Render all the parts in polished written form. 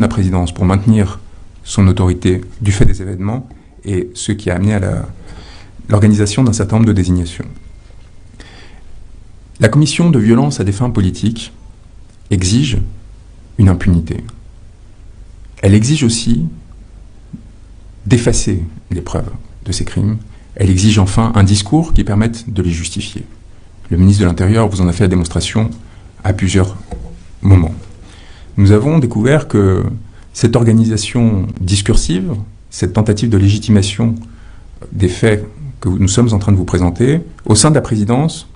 la présidence pour maintenir son autorité du fait des événements et ce qui a amené à l'organisation d'un certain nombre de désignations. La commission de violence à des fins politiques exige une impunité. Elle exige aussi d'effacer les preuves de ces crimes. Elle exige enfin un discours qui permette de les justifier. Le ministre de l'Intérieur vous en a fait la démonstration à plusieurs moments. Nous avons découvert que cette organisation discursive, cette tentative de légitimation des faits que nous sommes en train de vous présenter, au sein de la présidence,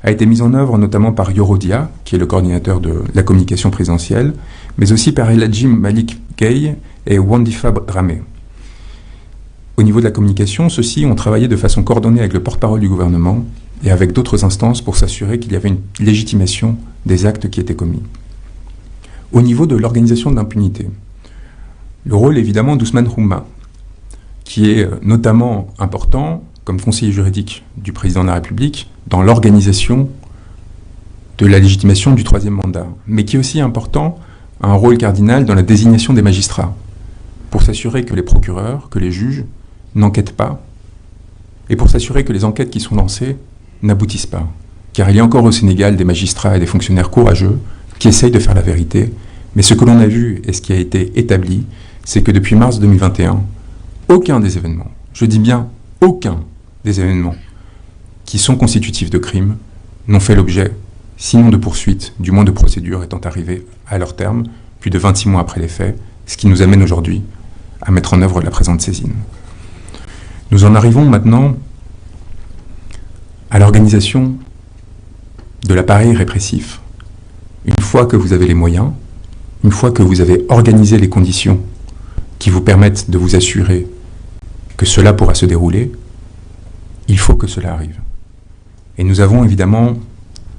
a été mise en œuvre notamment par Yorodia, qui est le coordinateur de la communication présidentielle, mais aussi par Eladji Malik Gueye et Wandifa Dramé. Au niveau de la communication, ceux-ci ont travaillé de façon coordonnée avec le porte-parole du gouvernement et avec d'autres instances pour s'assurer qu'il y avait une légitimation des actes qui étaient commis. Au niveau de l'organisation de l'impunité, le rôle évidemment d'Ousmane Houma, qui est notamment important comme conseiller juridique du président de la République dans l'organisation de la légitimation du troisième mandat, mais qui est aussi important, a un rôle cardinal dans la désignation des magistrats, pour s'assurer que les procureurs, que les juges n'enquêtent pas, et pour s'assurer que les enquêtes qui sont lancées n'aboutissent pas. Car il y a encore au Sénégal des magistrats et des fonctionnaires courageux qui essayent de faire la vérité, mais ce que l'on a vu et ce qui a été établi, c'est que depuis mars 2021, aucun des événements, je dis bien aucun des événements qui sont constitutifs de crimes n'ont fait l'objet, sinon de poursuites, du moins de procédures étant arrivées à leur terme, plus de 26 mois après les faits, ce qui nous amène aujourd'hui à mettre en œuvre la présente saisine. Nous en arrivons maintenant à l'organisation de l'appareil répressif. Une fois que vous avez les moyens, une fois que vous avez organisé les conditions qui vous permettent de vous assurer que cela pourra se dérouler, il faut que cela arrive. Et nous avons évidemment,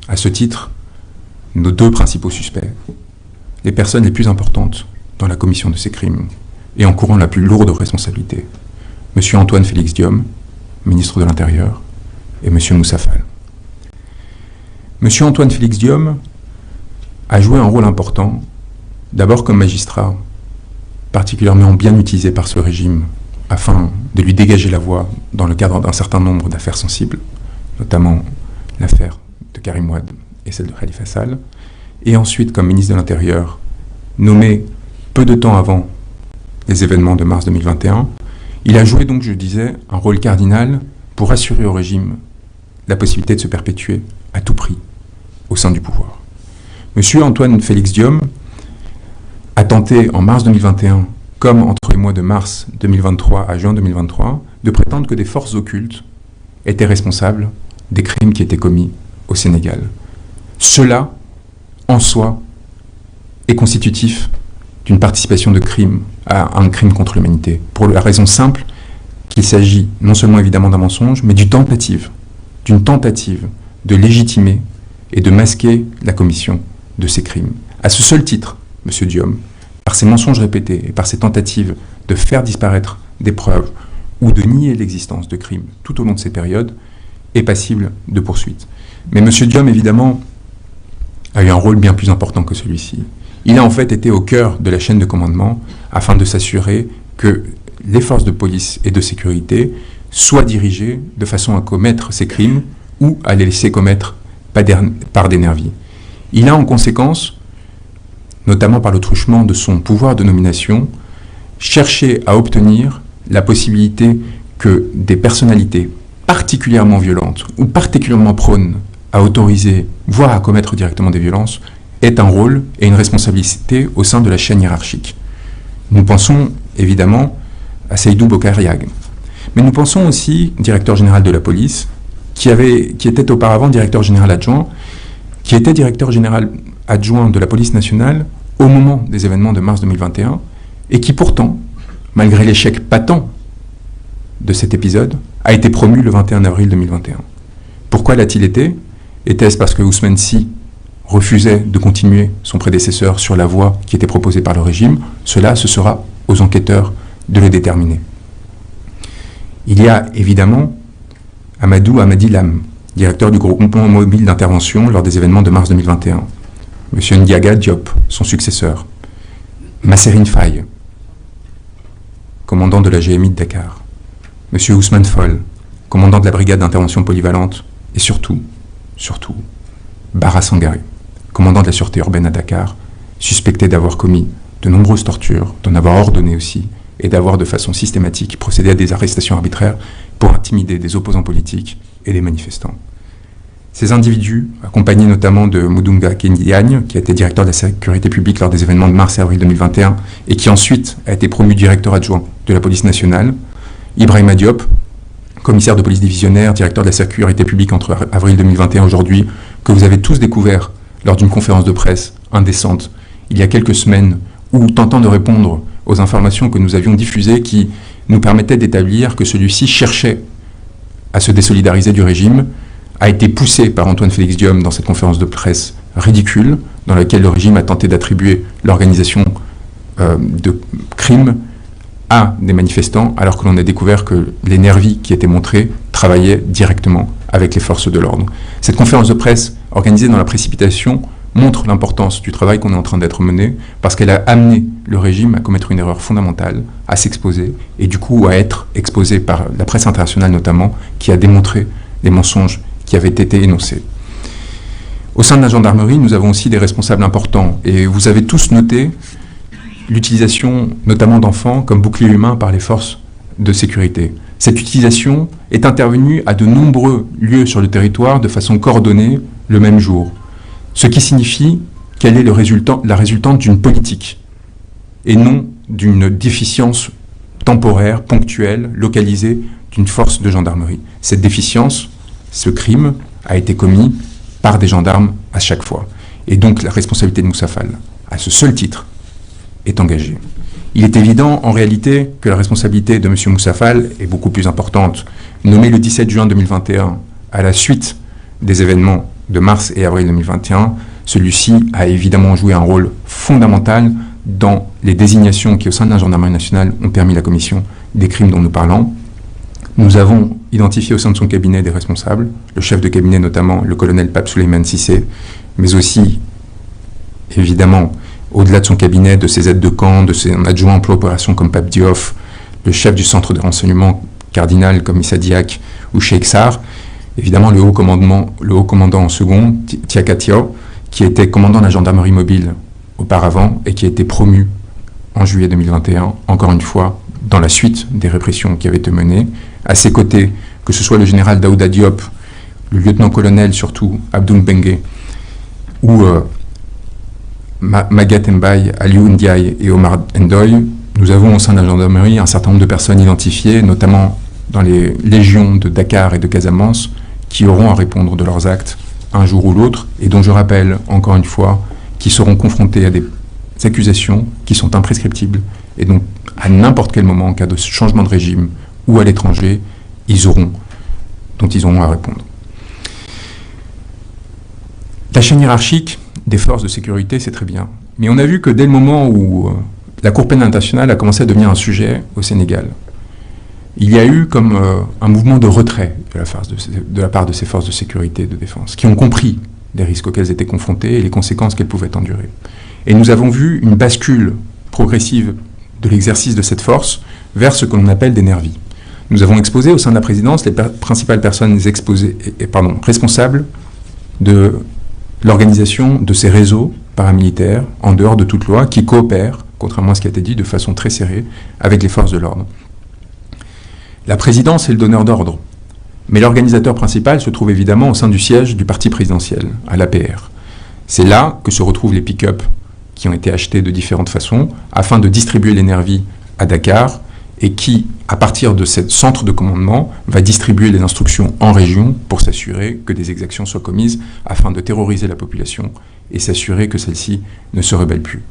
à ce titre, nos deux principaux suspects, les personnes les plus importantes dans la commission de ces crimes et encourant la plus lourde responsabilité. M. Antoine Félix Diome, ministre de l'Intérieur, et M. Moussa Fall. M. Antoine Félix Diome a joué un rôle important, d'abord comme magistrat, particulièrement bien utilisé par ce régime, afin de lui dégager la voie dans le cadre d'un certain nombre d'affaires sensibles, notamment l'affaire de Karim Wade et celle de Khalifa Sall, et ensuite comme ministre de l'Intérieur, nommé peu de temps avant les événements de mars 2021, il a joué donc, je disais, un rôle cardinal pour assurer au régime la possibilité de se perpétuer à tout prix au sein du pouvoir. Monsieur Antoine Félix Diome a tenté en mars 2021, comme entre les mois de mars 2023 à juin 2023, de prétendre que des forces occultes étaient responsables des crimes qui étaient commis au Sénégal. Cela, en soi, est constitutif d'une participation de crime à un crime contre l'humanité, pour la raison simple qu'il s'agit non seulement évidemment d'un mensonge, mais d'une tentative de légitimer et de masquer la commission de ces crimes. À ce seul titre, M. Diome, par ses mensonges répétés et par ses tentatives de faire disparaître des preuves ou de nier l'existence de crimes tout au long de ces périodes, est passible de poursuite. Mais M. Diome, évidemment, a eu un rôle bien plus important que celui-ci. Il a en fait été au cœur de la chaîne de commandement afin de s'assurer que les forces de police et de sécurité soient dirigées de façon à commettre ces crimes ou à les laisser commettre par des nervis. Il a en conséquence, notamment par le truchement de son pouvoir de nomination, cherché à obtenir la possibilité que des personnalités particulièrement violentes ou particulièrement prônes à autoriser, voire à commettre directement des violences, aient un rôle et une responsabilité au sein de la chaîne hiérarchique. Nous pensons évidemment à Seydou Bokariag, mais nous pensons aussi au directeur général de la police, qui était auparavant directeur général adjoint, qui était directeur général adjoint de la police nationale au moment des événements de mars 2021, et qui pourtant, malgré l'échec patent de cet épisode, a été promu le 21 avril 2021. Pourquoi l'a-t-il été? Était-ce parce que Ousmane Sy refusait de continuer son prédécesseur sur la voie qui était proposée par le régime? Cela, ce sera aux enquêteurs de le déterminer. Il y a évidemment Amadou Amadi Lam, directeur du groupement mobile d'intervention lors des événements de mars 2021. M. Ndiaga Diop, son successeur. Masserine Faye, commandant de la GMI de Dakar, M. Ousmane Foll, commandant de la brigade d'intervention polyvalente, et surtout, Bara Sangaré, commandant de la sûreté urbaine à Dakar, suspecté d'avoir commis de nombreuses tortures, d'en avoir ordonné aussi, et d'avoir de façon systématique procédé à des arrestations arbitraires pour intimider des opposants politiques et des manifestants. Ces individus, accompagnés notamment de Mudunga Kendiagne, qui a été directeur de la sécurité publique lors des événements de mars et avril 2021, et qui ensuite a été promu directeur adjoint de la police nationale, Ibrahima Diop, commissaire de police divisionnaire, directeur de la sécurité publique entre avril 2021 et aujourd'hui, que vous avez tous découvert lors d'une conférence de presse indécente il y a quelques semaines, où tentant de répondre aux informations que nous avions diffusées qui nous permettaient d'établir que celui-ci cherchait à se désolidariser du régime, a été poussé par Antoine Félix Diome dans cette conférence de presse ridicule, dans laquelle le régime a tenté d'attribuer l'organisation de crimes à des manifestants, alors que l'on a découvert que les nervis qui étaient montrés travaillaient directement avec les forces de l'ordre. Cette conférence de presse, organisée dans la précipitation, montre l'importance du travail qu'on est en train d'être mené, parce qu'elle a amené le régime à commettre une erreur fondamentale, à s'exposer, et du coup à être exposé par la presse internationale notamment, qui a démontré les mensonges qui avaient été énoncés. Au sein de la gendarmerie, nous avons aussi des responsables importants, et vous avez tous noté l'utilisation notamment d'enfants comme bouclier humain par les forces de sécurité. Cette utilisation est intervenue à de nombreux lieux sur le territoire de façon coordonnée le même jour, ce qui signifie qu'elle est la résultante d'une politique et non d'une déficience temporaire, ponctuelle, localisée d'une force de gendarmerie. Cette déficience, ce crime, a été commis par des gendarmes à chaque fois. Et donc la responsabilité de Moussa Fall, à ce seul titre, est engagée. Il est évident en réalité que la responsabilité de M. Moussa Fall est beaucoup plus importante. Nommé le 17 juin 2021 à la suite des événements de mars et avril 2021, celui-ci a évidemment joué un rôle fondamental dans les désignations qui, au sein de la gendarmerie nationale, ont permis la commission des crimes dont nous parlons. Nous avons identifié au sein de son cabinet des responsables, le chef de cabinet notamment, le colonel Pape Souleymane Cissé, mais aussi, évidemment, au-delà de son cabinet, de ses aides de camp, de ses adjoints emploi opération comme Pape Diouf, le chef du centre de renseignement cardinal comme Issa Diak ou Cheikh Sarr, évidemment le haut commandant en second, Tiakatia, qui était commandant de la gendarmerie mobile auparavant et qui a été promu en juillet 2021, encore une fois, dans la suite des répressions qui avaient été menées. À ses côtés, que ce soit le général Daouda Diop, le lieutenant-colonel surtout, Abdoul Bengue, ou Maguette Mbaye, Aliou Ndiaye et Omar Ndoye, nous avons au sein de la gendarmerie un certain nombre de personnes identifiées, notamment dans les légions de Dakar et de Casamance, qui auront à répondre de leurs actes un jour ou l'autre, et dont je rappelle, encore une fois, qui seront confrontés à des accusations qui sont imprescriptibles, et donc à n'importe quel moment, en cas de changement de régime ou à l'étranger, dont ils auront à répondre. La chaîne hiérarchique des forces de sécurité, c'est très bien. Mais on a vu que dès le moment où la Cour pénale internationale a commencé à devenir un sujet au Sénégal, il y a eu comme un mouvement de retrait de la part de ces forces de sécurité et de défense, qui ont compris les risques auxquels elles étaient confrontées et les conséquences qu'elles pouvaient endurer. Et nous avons vu une bascule progressive de l'exercice de cette force vers ce que l'on appelle des nervis. Nous avons exposé au sein de la présidence les principales personnes responsables de l'organisation de ces réseaux paramilitaires, en dehors de toute loi, qui coopèrent, contrairement à ce qui a été dit, de façon très serrée, avec les forces de l'ordre. La présidence est le donneur d'ordre, mais l'organisateur principal se trouve évidemment au sein du siège du parti présidentiel, à l'APR. C'est là que se retrouvent les pick-up qui ont été achetés de différentes façons, afin de distribuer les nervis à Dakar, et qui, à partir de ce centre de commandement, va distribuer les instructions en région pour s'assurer que des exactions soient commises afin de terroriser la population et s'assurer que celle-ci ne se rebelle plus.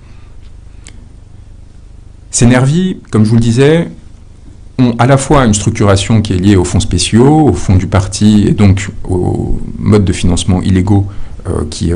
Ces nervis, comme je vous le disais, ont à la fois une structuration qui est liée aux fonds spéciaux, aux fonds du parti et donc aux modes de financement illégaux qui